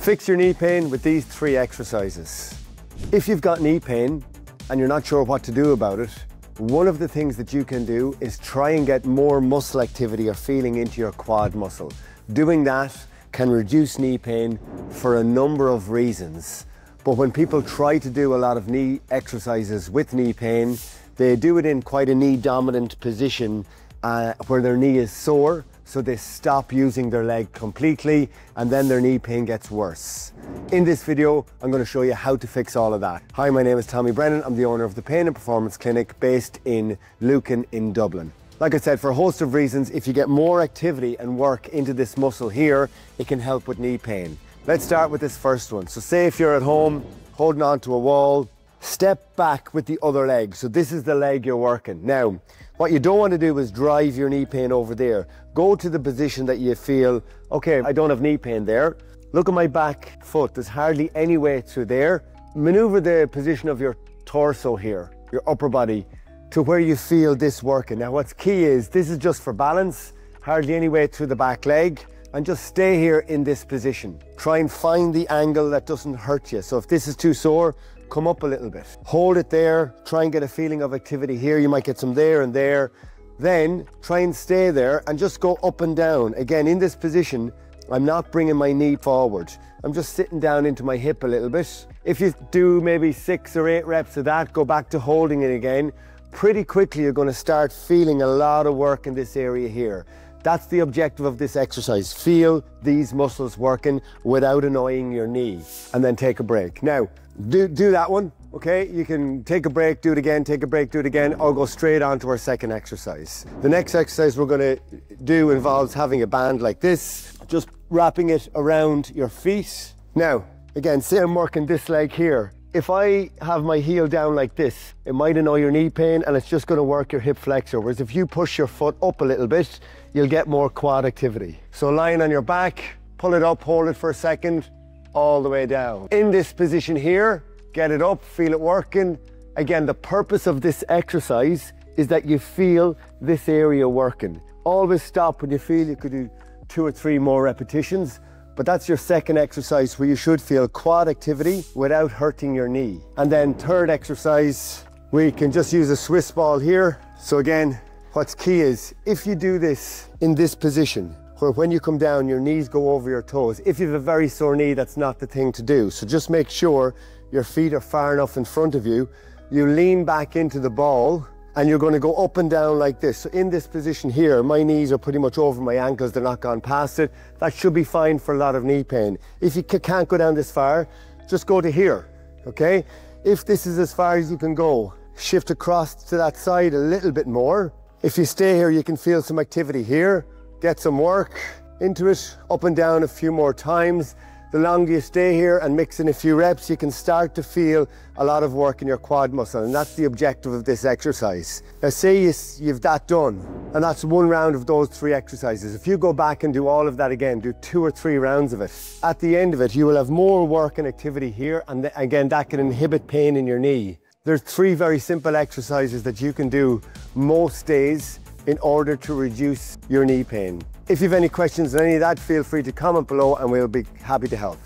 Fix your knee pain with these 3 exercises. If you've got knee pain and you're not sure what to do about it, one of the things that you can do is try and get more muscle activity or feeling into your quad muscle. Doing that can reduce knee pain for a number of reasons. But when people try to do a lot of knee exercises with knee pain, they do it in quite a knee dominant position where their knee is sore, so they stop using their leg completely and then their knee pain gets worse. In this video, I'm going to show you how to fix all of that. Hi, my name is Brennan. I'm the owner of the Pain and Performance Clinic based in Lucan in Dublin. Like I said, for a host of reasons, if you get more activity and work into this muscle here, it can help with knee pain. Let's start with this first one. So say if you're at home, holding onto a wall, step back with the other leg. So this is the leg you're working. Now, what you don't want to do is drive your knee pain over there. Go to the position that you feel, okay, I don't have knee pain there. Look at my back foot. There's hardly any weight through there. Maneuver the position of your torso here, your upper body, to where you feel this working. Now, what's key is this is just for balance, hardly any weight through the back leg, and just stay here in this position. Try and find the angle that doesn't hurt you. So if this is too sore, come up a little bit. Hold it there, try and get a feeling of activity here. You might get some there and there. Then try and stay there and just go up and down. Again, in this position, I'm not bringing my knee forward. I'm just sitting down into my hip a little bit. If you do maybe 6 or 8 reps of that, go back to holding it again. Pretty quickly, you're going to start feeling a lot of work in this area here. That's the objective of this exercise. Feel these muscles working without annoying your knee, and then take a break. Now, do that one, okay? You can take a break, do it again, take a break, do it again, or go straight on to our second exercise. The next exercise we're gonna do involves having a band like this, just wrapping it around your feet. Now, again, say I'm working this leg here. If I have my heel down like this, it might annoy your knee pain and it's just gonna work your hip flexor. Whereas if you push your foot up a little bit, you'll get more quad activity. So lying on your back, pull it up, hold it for a second, all the way down. In this position here, get it up, feel it working. Again, the purpose of this exercise is that you feel this area working. Always stop when you feel you could do 2 or 3 more repetitions. But that's your second exercise where you should feel quad activity without hurting your knee. And then third exercise, we can just use a Swiss ball here. So again, what's key is if you do this in this position, where when you come down, your knees go over your toes. If you have a very sore knee, that's not the thing to do. So just make sure your feet are far enough in front of you. You lean back into the ball and you're going to go up and down like this. So in this position here, my knees are pretty much over my ankles. They're not gone past it. That should be fine for a lot of knee pain. If you can't go down this far, just go to here, okay? If this is as far as you can go, shift across to that side a little bit more. If you stay here, you can feel some activity here. Get some work into it, up and down a few more times. The longer you stay here and mix in a few reps, you can start to feel a lot of work in your quad muscle, and that's the objective of this exercise. Now say you've that done, and that's one round of those 3 exercises. If you go back and do all of that again, do 2 or 3 rounds of it, at the end of it, you will have more work and activity here, and again, that can inhibit pain in your knee. There's 3 very simple exercises that you can do most days in order to reduce your knee pain. If you have any questions on any of that, feel free to comment below and we'll be happy to help.